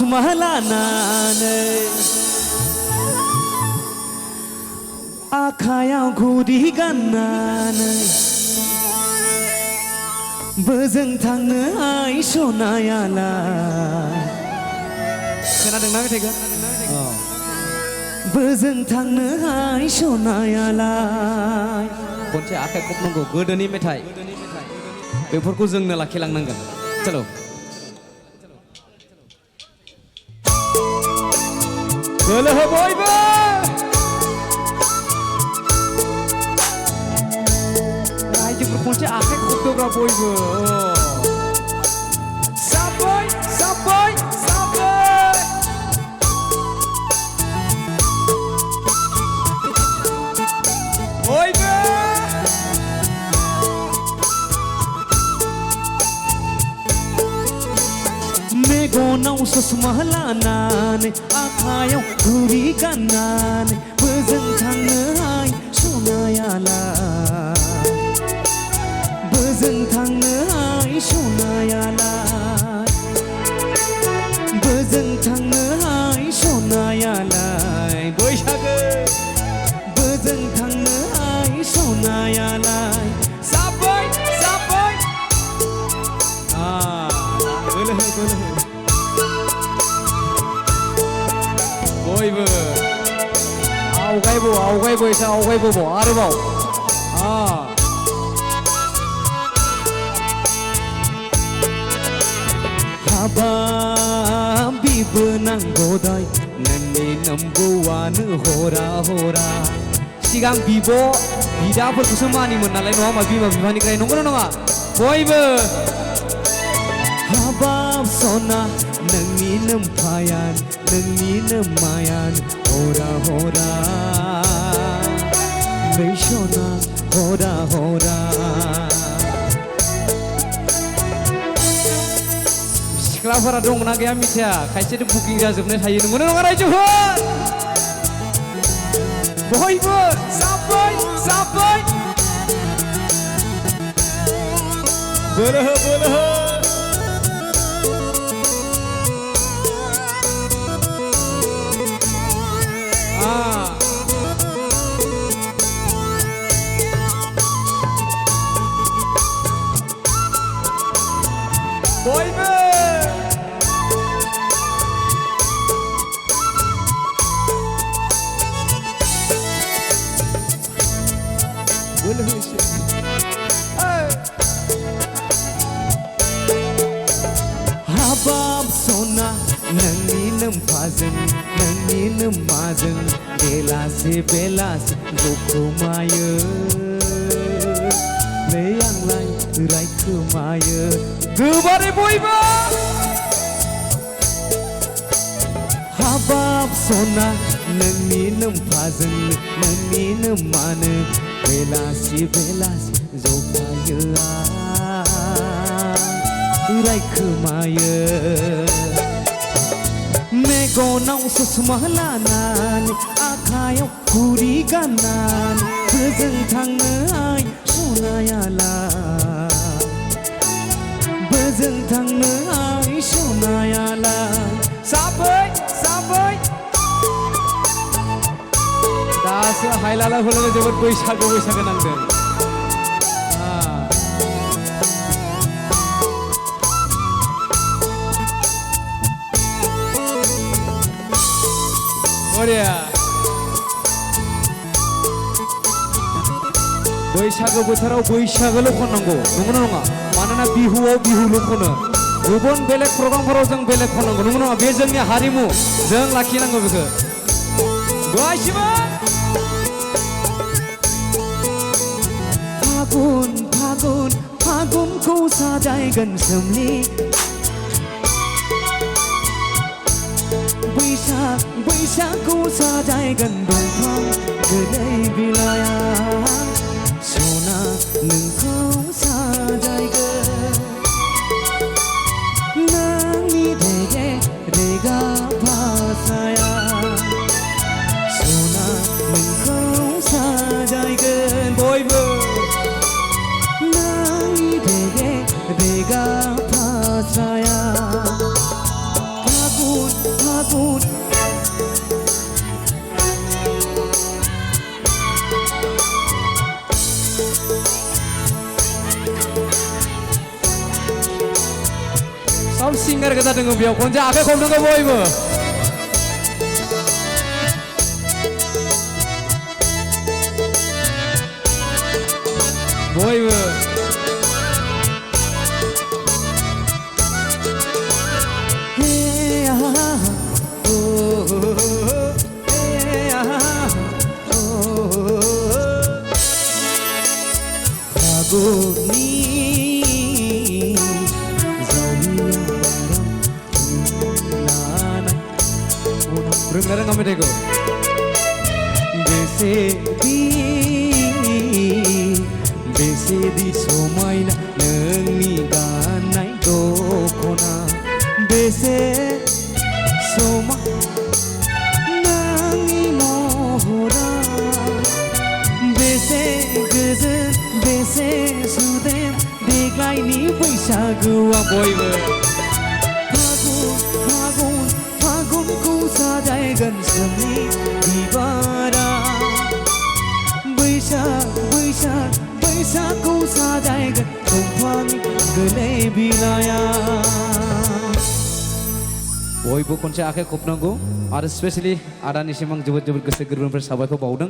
ससमा लानानै आखायाव घुरि गाननानै बोजों थाङो आइ सनायालाय खोनादोंना मेथाइखौ बोजों थांनो आइ सनायालाय खनसे आखाइ खबनांगौ गोदोनि मेथाइ बेफोरखौ जोंनो लाखिलांनांगोन चलो बोलो हो बयबो रायजोफोर खनसे आखाइ खबदोब्रा बयबो साबै साबै साबै बयबो मेगनाव ससमा लानानै आखायाव घुरि गाननानै बोजों थाङो आइ सनायालाय बोजों थाङो आइ सनायालाय बोजों थाङो आइ सनायालाय बैसागो बोजों थाङो आइ सनायालाय साबै साबै बोलो हो बयबो आवगायबो एसे आवगायबो आरोबाव हाबाब बिबोनांगौ दाय नोंनि नम्बुआनो हरा हरा सिगां बिदाफोरखौसो मानिमोन नालाय नङा होमबा बिमा बिफानिफ्राय नंगौना नङा बयबो हाबाब सना नोंनि नोमफायान नोंनि नोमायान हरा हरा नै सना हरा हरा सिख्लाफोरा दंना गैया मिथिया खायसे बुकिं जाजोबनाय थायो नंगौना नङा रायजोफोर बयबो साबै साबै बोलो हो बयबो हाबाब सना नोंनि नोमफाजों नोंनि नोमाजों बेलासे जखोमायो नै आंलाय रायखोमायो गोबारै बयबो हाबाब सना नोंनि नोमफाजों नोंनि नोमानो बेलासि जखायो रायखोमायो मेगनाव ससमा लानानै आखायाव घुरि गाननानै बोजों थाङो आइ सनायालाय बोजों थाङो आइ सनायालाय साबै साबै दासो हायलाला होलाला जोबोद बैसागो नांदों बैसागो बोथोराव बैसागोल' खननांगौ नंगौना नङा मानोना बिहुआव बिहुल' खनो गुबुन बेलेग प्रग्रामफोराव जों बेलेग खननांगौ नंगौना नङा बे जोंनि हारिमु जों लाखिनांगौ बेखौ गासिबो फागुनखौ साजायगोन सोमलि बैसागखौ साजायगोन दंफां गोदै बिलाइया सना नोंखौ साजायगोन नोंनि रेगा भासाया सना नोंखौ साजायगोन बयबो नोंनि रेगा भासाया फागुन फागुन सब सिंगार गोजा दङ बेयाव खनसे आखाइ खबनांगौ बयबो बयबो फागुननि रोंना रोङा मेथाइखौ बेसेदि समायना नोंनि गाननाय दखना बेसे समायना नोंनि महरा बेसे गोजोन बेसे सुदेम देग्लायनि बैसागुआ बयबो फागुनखौ साजायगोन सोमनि बिबारा बैसागखौ साजायगोन दंफांनि गोरलै बिलाइया बयबो खनसे आखाइ खबनांगौ आरो स्पेशेलि आदानिसिम आं जोबोद गोसो गोरबोनिफ्राय साबायखर बावदों